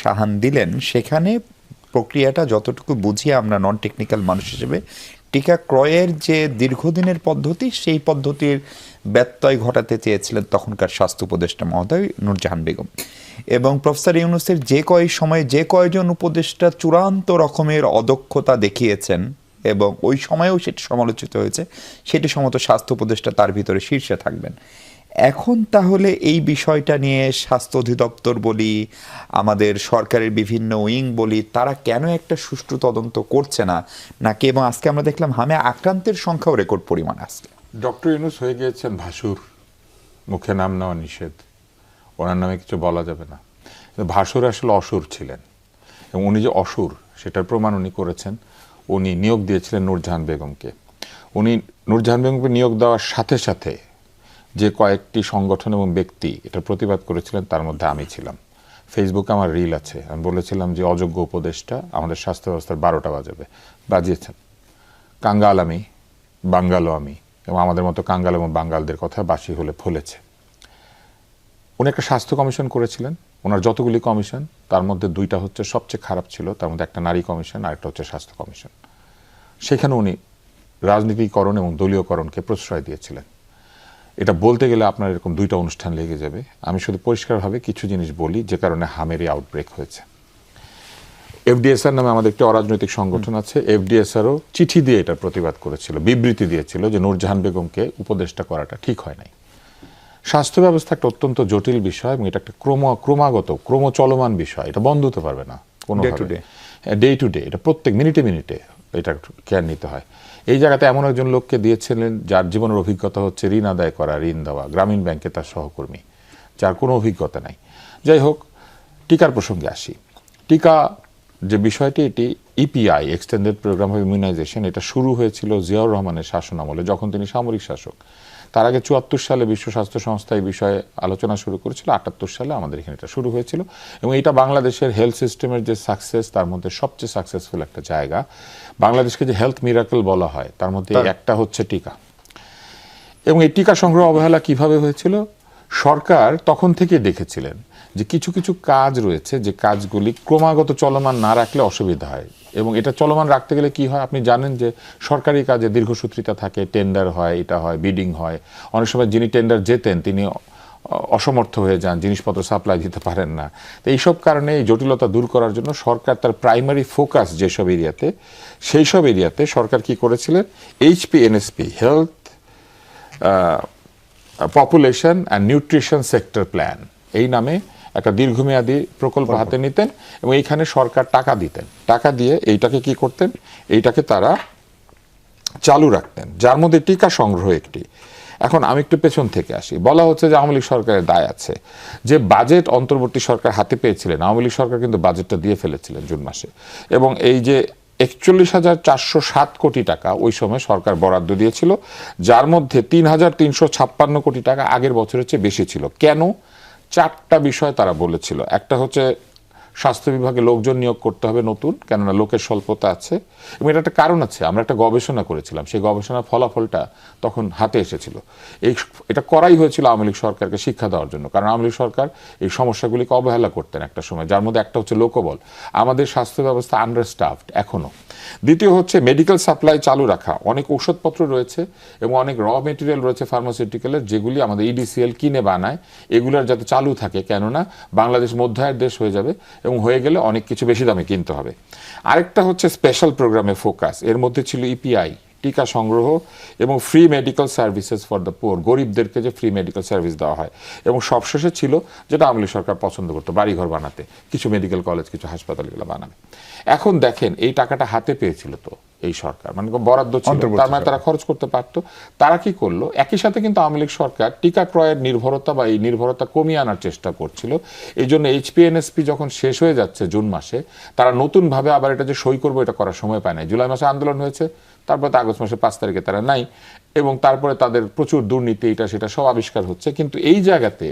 সাহান দিলেন সেখানে প্রক্রিয়াটা যতটুকু বুঝি আমরা নন টেকনিক্যাল মানুষ হিসেবে, টিকা ক্রয়ের যে দীর্ঘদিনের পদ্ধতি সেই পদ্ধতির ব্যত্যয় ঘটাতে চেয়েছিলেন তখনকার স্বাস্থ্য উপদেষ্টা মহোদয় নূরজাহান বেগম। এবং প্রফেসর ইউনূসের যে কয় সময়ে যে কয়জন উপদেষ্টা চূড়ান্ত রকমের অদক্ষতা দেখিয়েছেন এবং ওই সময়েও সেটি সমালোচিত হয়েছে, সেটি সম্ভবত স্বাস্থ্য উপদেষ্টা তার ভিতরে শীর্ষে থাকবেন। এখন তাহলে এই বিষয়টা নিয়ে স্বাস্থ্য অধিদপ্তর বলি, আমাদের সরকারের বিভিন্ন উইং বলি, তারা কেন একটা সুষ্ঠু তদন্ত করছে না নাকি? এবং আজকে আমরা দেখলাম হামে আক্রান্তের সংখ্যাও রেকর্ড পরিমাণ আসছে। ডক্টর ইউনূস হয়ে গিয়েছেন ভাসুর, মুখে নাম নেওয়া নিষেধ, ওনার নামে কিছু বলা যাবে না। ভাসুর আসলে অসুর ছিলেন এবং উনি যে অসুর সেটার প্রমাণ উনি করেছেন। উনি নিয়োগ দিয়েছিলেন নূরজাহান বেগমকে। উনি নূরজাহান বেগমকে নিয়োগ দেওয়ার সাথে সাথে যে কয়েকটি সংগঠন এবং ব্যক্তি এটা প্রতিবাদ করেছিলেন তার মধ্যে আমি ছিলাম। ফেসবুকে আমার রিল আছে, আমি বলেছিলাম যে অযোগ্য উপদেষ্টা আমাদের স্বাস্থ্য ব্যবস্থার 12টা বাজাবে, বাজিয়েছেন। কাঙ্গাল আমি, বাঙ্গালও আমি, এবং আমাদের মতো কাঙ্গাল এবং বাঙ্গালদের কথা বাসি হলে ফলেছে। উনি একটা স্বাস্থ্য কমিশন করেছিলেন। ওনার যতগুলি কমিশন তার মধ্যে 2টা হচ্ছে সবচেয়ে খারাপ ছিল, তার মধ্যে একটা নারী কমিশন আর একটা হচ্ছে স্বাস্থ্য কমিশন। সেখানে উনি রাজনীতিকরণ এবং দলীয়করণকে প্রশ্রয় দিয়েছিলেন। এটা বলতে গেলে আপনার এরকম 2টা অনুষ্ঠান লেগে যাবে। আমি শুধু পরিষ্কারভাবে কিছু জিনিস বলি যে কারণে হামেরই আউটব্রেক হয়েছে। এফডিএসআর নামে আমাদের একটি অরাজনৈতিক সংগঠন আছে। এফডিএসআরও চিঠি দিয়ে এটা প্রতিবাদ করেছিল, বিবৃতি দিয়েছিল যে নূরজাহান বেগমকে উপদেষ্টা করাটা ঠিক হয় নাই। স্বাস্থ্য ব্যবস্থা একটা অত্যন্ত জটিল বিষয় এবং এটা একটা ক্রমচলমান বিষয়। এটা বন্ধ হতে পারবে না কোনোভাবে, ডে টু ডে। এটা প্রত্যেক মিনিটে মিনিটে এটা কেয়ার নিতে হয়। এই জায়গাতে এমন একজন লোককে দিয়েছিলেন যার জীবনের অভিজ্ঞতা হচ্ছে ঋণ আদায় করা, ঋণ দেওয়া, গ্রামীণ ব্যাংকে তার সহকর্মী, যার কোনো অভিজ্ঞতা নাই। যাই হোক, টিকার প্রসঙ্গে আসি। টিকা যে বিষয়টি, এটি EPI, extended programme of immunisation, এটা শুরু হয়েছিল জিয়াউর রহমানের শাসনামলে, যখন তিনি সামরিক শাসক। তার আগে 74 সালে বিশ্ব স্বাস্থ্য সংস্থা এই বিষয়ে আলোচনা শুরু করেছিল। 78 সালে আমাদের এখানে এটা শুরু হয়েছিল এবং এটা বাংলাদেশের হেলথ সিস্টেমের যে সাকসেস, তার মধ্যে সবচেয়ে সাকসেসফুল একটা জায়গা। বাংলাদেশকে যে হেলথ মিরাকল বলা হয় তার মধ্যে একটা হচ্ছে টিকা। এবং এই টিকা সংগ্রহ অবহেলা কিভাবে হয়েছিল? সরকার তখন থেকে দেখেছিলেন যে কিছু কিছু কাজ রয়েছে যে কাজগুলি ক্রমাগত চলমান না রাখলে অসুবিধা হয়। এবং এটা চলমান রাখতে গেলে কি হয় আপনি জানেন যে সরকারি কাজে দীর্ঘসূত্রিতা থাকে, টেন্ডার হয়, এটা হয়, বিডিং হয়। অনেক সময় যিনি টেন্ডার জেতেন তিনি অসমর্থ হয়ে যান, জিনিসপত্র সাপ্লাই দিতে পারেন না। তো এইসব কারণে এই জটিলতা দূর করার জন্য সরকার তার প্রাইমারি ফোকাস যেসব এরিয়াতে, সেই সব এরিয়াতে সরকার কি করেছিলেন, HPNSP, health population and nutrition sector plan, এই নামে একটা দীর্ঘমেয়াদী প্রকল্প হাতে নিতেন এবং এইখানে সরকার টাকা দিতেন। টাকা দিয়ে এইটাকে কি করতেন, এইটাকে তারা চালু রাখতেন, যার মধ্যে টিকা সংগ্রহ একটি। এখন আমি একটু পেছন থেকে আসি। বলা হচ্ছে যে আওয়ামী লীগ সরকারের দায় আছে। যে বাজেট অন্তর্বর্তী সরকার হাতে পেয়েছিলেন, আওয়ামী লীগ সরকার কিন্তু বাজেটটা দিয়ে ফেলেছিলেন জুন মাসে, এবং এই যে 41,407 কোটি টাকা ওই সময় সরকার বরাদ্দ দিয়েছিল, যার মধ্যে 3,356 কোটি টাকা আগের বছরের চেয়ে বেশি ছিল। কেন? 4টা বিষয় তারা বলেছিল। একটা হচ্ছে স্বাস্থ্য বিভাগে লোকজন নিয়োগ করতে হবে নতুন, কেননা লোকের স্বল্পতা আছে, এবং এটা একটা কারণ আছে। আমরা একটা গবেষণা করেছিলাম, সেই গবেষণার ফলাফলটা তখন হাতে এসেছিল। এটা করাই হয়েছিল আওয়ামী লীগ সরকারকে শিক্ষা দেওয়ার জন্য, কারণ আওয়ামী লীগ সরকার এই সমস্যাগুলিকে অবহেলা করতেন একটা সময়, যার মধ্যে একটা হচ্ছে লোকবল। আমাদের স্বাস্থ্য ব্যবস্থা আন্ডারস্টাফড এখনও। দ্বিতীয় হচ্ছে মেডিকেল সাপ্লাই চালু রাখা। অনেক ওষুধপত্র রয়েছে এবং অনেক র মেটেরিয়াল রয়েছে ফার্মাসিউটিক্যালের, যেগুলি আমাদের ইডিসিএল কিনে বানায়, এগুলোর যাতে চালু থাকে, কেননা বাংলাদেশ মধ্যায়ের দেশ হয়ে যাবে এবং হয়ে গেলে অনেক কিছু বেশি দামে কিনতে হবে। আরেকটা হচ্ছে স্পেশাল প্রোগ্রামে ফোকাস। এর মধ্যে ছিল ইপিআই, টিকা সংগ্রহ, এবং free medical services for the poor, গরিবদেরকে যে ফ্রি মেডিকেল সার্ভিস দেওয়া হয়। এবং সবশেষে ছিল যেটা আওয়ামী লীগ সরকার পছন্দ করতো, বাড়িঘর বানাতে, কিছু মেডিকেল কলেজ, কিছু হাসপাতাল, এগুলো বানাবে। এখন দেখেন এই টাকাটা হাতে পেয়েছিল তো এই সরকার, মানে বরাদ্দ ছিল, তার মানে তারা খরচ করতে পারতো। তারা কি করলো, একই সাথে কিন্তু আওয়ামী লীগ সরকার টিকা ক্রয়ের নির্ভরতা বা এই নির্ভরতা কমিয়ে আনার চেষ্টা করছিল। এই জন্য এইচপিএনএসপি যখন শেষ হয়ে যাচ্ছে জুন মাসে, তারা নতুনভাবে আবার এটা যে সই করবো এটা করার সময় পায় না। জুলাই মাসে আন্দোলন হয়েছে, তারপর আগস্ট মাসে 5 তারিখে তারা নাই। এবং তারপরে তাদের প্রচুর দুর্নীতি এটা সেটা সব আবিষ্কার হচ্ছে। কিন্তু এই জায়গাতে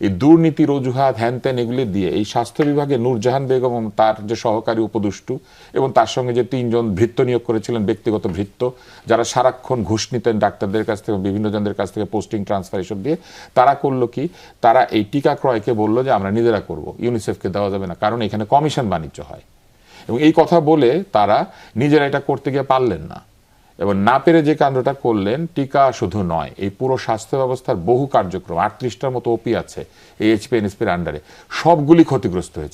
এই দুর্নীতির অজুহাত হ্যান ত্যান এগুলি দিয়ে এই স্বাস্থ্য বিভাগে নূরজাহান বেগম এবং তার যে সহকারী উপদেষ্টু এবং তার সঙ্গে যে 3 জন ভৃত্য নিয়োগ করেছিলেন, ব্যক্তিগত ভৃত্য, যারা সারাক্ষণ ঘুষ নিতেন ডাক্তারদের কাছ থেকে, বিভিন্ন জনদের কাছ থেকে পোস্টিং ট্রান্সফার এসব দিয়ে, তারা করলো কি, তারা এই টিকা ক্রয়কে বললো যে আমরা নিজেরা করব, ইউনিসেফকে দেওয়া যাবে না, কারণ এখানে কমিশন বাণিজ্য হয়। এবং এই কথা বলে তারা নিজেরা এটা করতে গিয়ে পারলেন না, এবং না পেরে যে কাণ্ডটা করলেন, টিকা শুধু নয়, এই পুরো স্বাস্থ্য ব্যবস্থার বহু কার্যক্রম, 38টার মতো ওপি আছে এই এইচপি এনএসপির আন্ডারে, সবগুলি ক্ষতিগ্রস্ত হয়েছে।